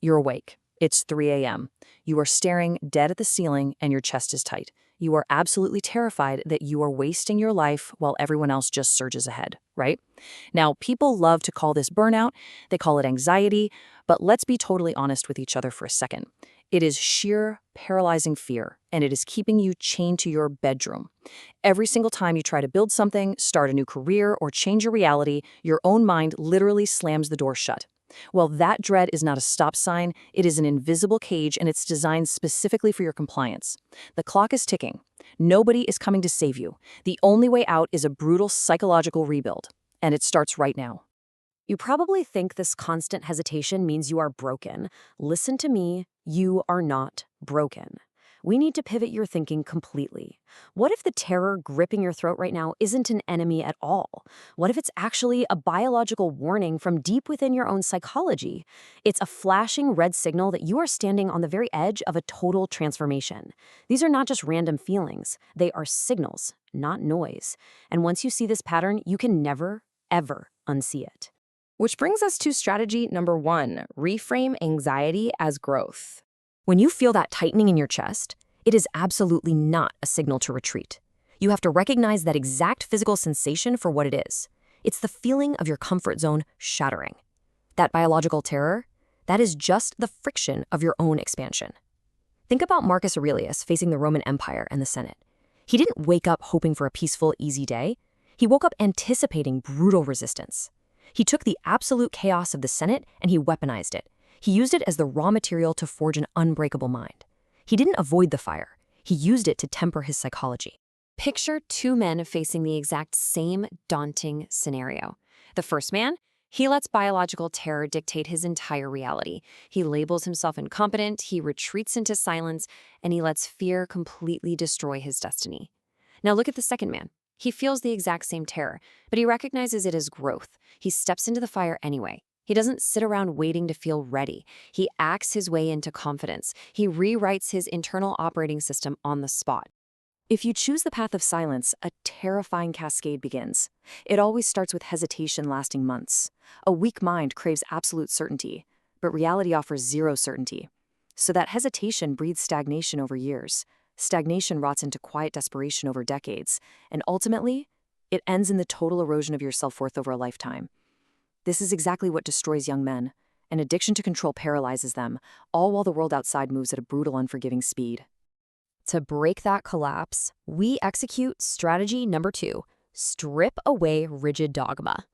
You're awake. It's 3 a.m. You are staring dead at the ceiling and your chest is tight. You are absolutely terrified that you are wasting your life while everyone else just surges ahead, right? Now, people love to call this burnout, they call it anxiety, but let's be totally honest with each other for a second. It is sheer, paralyzing fear, and it is keeping you chained to your bedroom. Every single time you try to build something, start a new career, or change your reality, your own mind literally slams the door shut. Well, that dread is not a stop sign, it is an invisible cage and it's designed specifically for your compliance. The clock is ticking. Nobody is coming to save you. The only way out is a brutal psychological rebuild. And it starts right now. You probably think this constant hesitation means you are broken. Listen to me, you are not broken. We need to pivot your thinking completely. What if the terror gripping your throat right now isn't an enemy at all? What if it's actually a biological warning from deep within your own psychology? It's a flashing red signal that you are standing on the very edge of a total transformation. These are not just random feelings. They are signals, not noise. And once you see this pattern, you can never, ever unsee it. Which brings us to strategy number 1, reframe anxiety as growth. When you feel that tightening in your chest, it is absolutely not a signal to retreat. You have to recognize that exact physical sensation for what it is. It's the feeling of your comfort zone shattering. That biological terror, that is just the friction of your own expansion. Think about Marcus Aurelius facing the Roman Empire and the Senate. He didn't wake up hoping for a peaceful, easy day. He woke up anticipating brutal resistance. He took the absolute chaos of the Senate and he weaponized it. He used it as the raw material to forge an unbreakable mind. He didn't avoid the fire. He used it to temper his psychology. Picture two men facing the exact same daunting scenario. The first man, he lets biological terror dictate his entire reality. He labels himself incompetent, he retreats into silence, and he lets fear completely destroy his destiny. Now look at the second man. He feels the exact same terror, but he recognizes it as growth. He steps into the fire anyway. He doesn't sit around waiting to feel ready. He acts his way into confidence. He rewrites his internal operating system on the spot. If you choose the path of silence, a terrifying cascade begins. It always starts with hesitation lasting months. A weak mind craves absolute certainty, but reality offers zero certainty. So that hesitation breeds stagnation over years. Stagnation rots into quiet desperation over decades, and ultimately, it ends in the total erosion of your self-worth over a lifetime. This is exactly what destroys young men. An addiction to control paralyzes them, all while the world outside moves at a brutal, unforgiving speed. To break that collapse, we execute strategy number 2, strip away rigid dogma.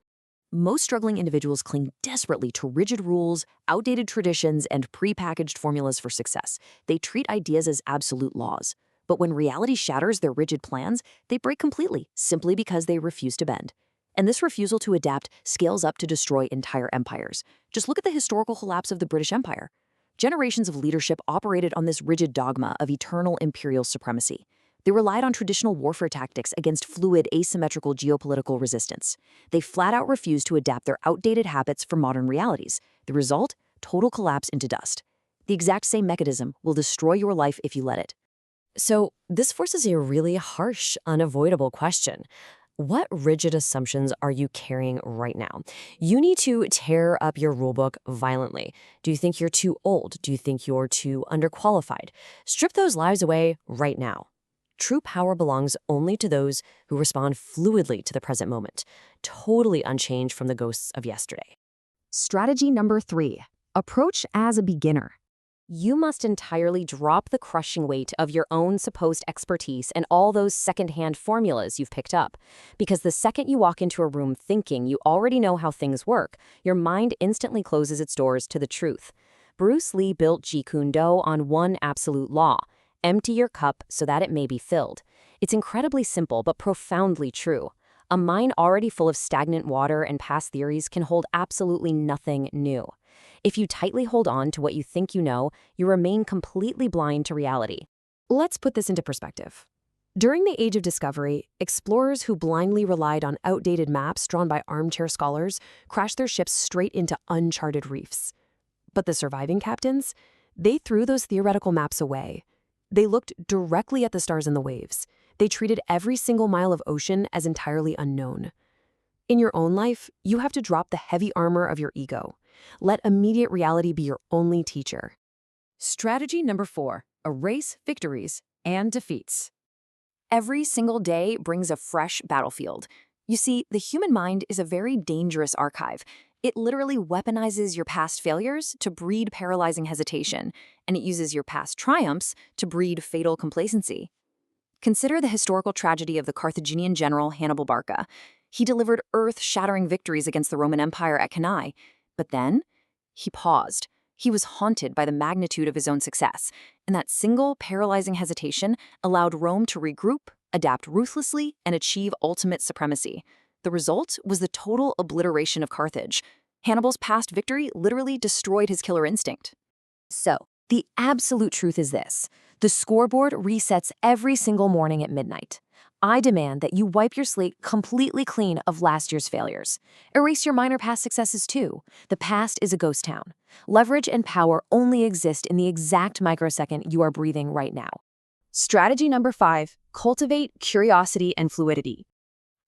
Most struggling individuals cling desperately to rigid rules, outdated traditions, and prepackaged formulas for success. They treat ideas as absolute laws. But when reality shatters their rigid plans, they break completely, simply because they refuse to bend. And this refusal to adapt scales up to destroy entire empires. Just look at the historical collapse of the British Empire. Generations of leadership operated on this rigid dogma of eternal imperial supremacy. They relied on traditional warfare tactics against fluid, asymmetrical geopolitical resistance. They flat out refused to adapt their outdated habits for modern realities. The result? Total collapse into dust. The exact same mechanism will destroy your life if you let it. So this forces a really harsh, unavoidable question. What rigid assumptions are you carrying right now? You need to tear up your rulebook violently. Do you think you're too old? Do you think you're too underqualified? Strip those lies away right now. True power belongs only to those who respond fluidly to the present moment, totally unchanged from the ghosts of yesterday. Strategy number 3, approach as a beginner. You must entirely drop the crushing weight of your own supposed expertise and all those secondhand formulas you've picked up. Because the second you walk into a room thinking you already know how things work, your mind instantly closes its doors to the truth. Bruce Lee built Jeet Kune Do on one absolute law: empty your cup so that it may be filled. It's incredibly simple but profoundly true. A mind already full of stagnant water and past theories can hold absolutely nothing new. If you tightly hold on to what you think you know, you remain completely blind to reality. Let's put this into perspective. During the Age of Discovery, explorers who blindly relied on outdated maps drawn by armchair scholars crashed their ships straight into uncharted reefs. But the surviving captains, they threw those theoretical maps away. They looked directly at the stars and the waves. They treated every single mile of ocean as entirely unknown. In your own life, you have to drop the heavy armor of your ego. Let immediate reality be your only teacher. Strategy number 4, erase victories and defeats. Every single day brings a fresh battlefield. You see, the human mind is a very dangerous archive. It literally weaponizes your past failures to breed paralyzing hesitation, and it uses your past triumphs to breed fatal complacency. Consider the historical tragedy of the Carthaginian general Hannibal Barca. He delivered earth-shattering victories against the Roman Empire at Cannae, but then he paused. He was haunted by the magnitude of his own success, and that single paralyzing hesitation allowed Rome to regroup, adapt ruthlessly, and achieve ultimate supremacy. The result was the total obliteration of Carthage. Hannibal's past victory literally destroyed his killer instinct. So, the absolute truth is this. The scoreboard resets every single morning at midnight. I demand that you wipe your slate completely clean of last year's failures. Erase your minor past successes too. The past is a ghost town. Leverage and power only exist in the exact microsecond you are breathing right now. Strategy number 5, cultivate curiosity and fluidity.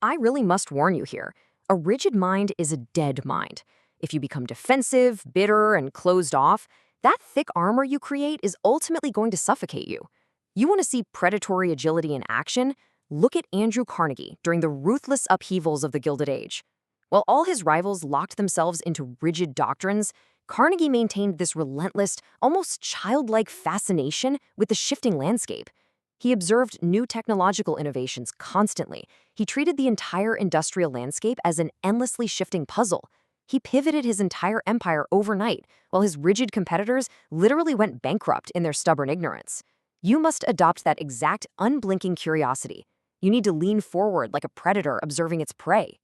I really must warn you here. A rigid mind is a dead mind. If you become defensive, bitter, and closed off, that thick armor you create is ultimately going to suffocate you. You want to see predatory agility in action? Look at Andrew Carnegie during the ruthless upheavals of the Gilded Age. While all his rivals locked themselves into rigid doctrines, Carnegie maintained this relentless, almost childlike fascination with the shifting landscape. He observed new technological innovations constantly. He treated the entire industrial landscape as an endlessly shifting puzzle. He pivoted his entire empire overnight, while his rigid competitors literally went bankrupt in their stubborn ignorance. You must adopt that exact unblinking curiosity. You need to lean forward like a predator observing its prey.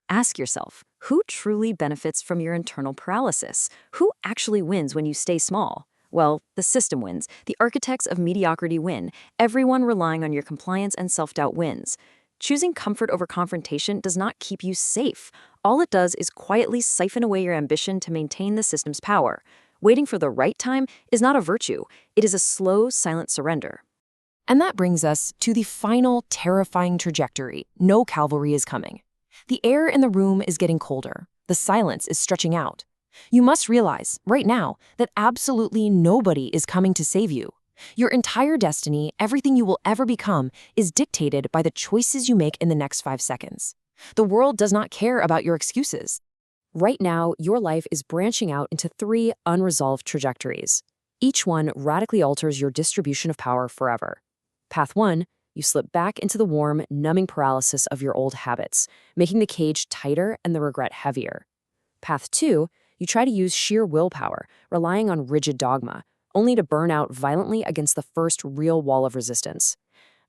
Ask yourself, who truly benefits from your internal paralysis? Who actually wins when you stay small? Well, the system wins. The architects of mediocrity win. Everyone relying on your compliance and self-doubt wins. Choosing comfort over confrontation does not keep you safe. All it does is quietly siphon away your ambition to maintain the system's power. Waiting for the right time is not a virtue. It is a slow, silent surrender. And that brings us to the final terrifying trajectory. No cavalry is coming. The air in the room is getting colder. The silence is stretching out. You must realize, right now, that absolutely nobody is coming to save you. Your entire destiny, everything you will ever become, is dictated by the choices you make in the next 5 seconds. The world does not care about your excuses. Right now, your life is branching out into 3 unresolved trajectories. Each one radically alters your distribution of power forever. Path 1, you slip back into the warm, numbing paralysis of your old habits, making the cage tighter and the regret heavier. Path 2, you try to use sheer willpower, relying on rigid dogma, only to burn out violently against the first real wall of resistance.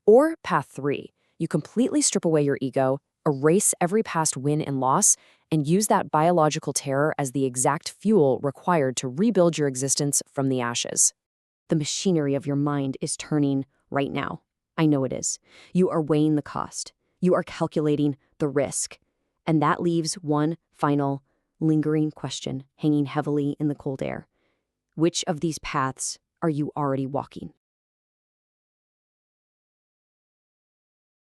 Or Path 3, you completely strip away your ego, erase every past win and loss, and use that biological terror as the exact fuel required to rebuild your existence from the ashes. The machinery of your mind is turning right now. I know it is. You are weighing the cost. You are calculating the risk. And that leaves one final, lingering question hanging heavily in the cold air. Which of these paths are you already walking?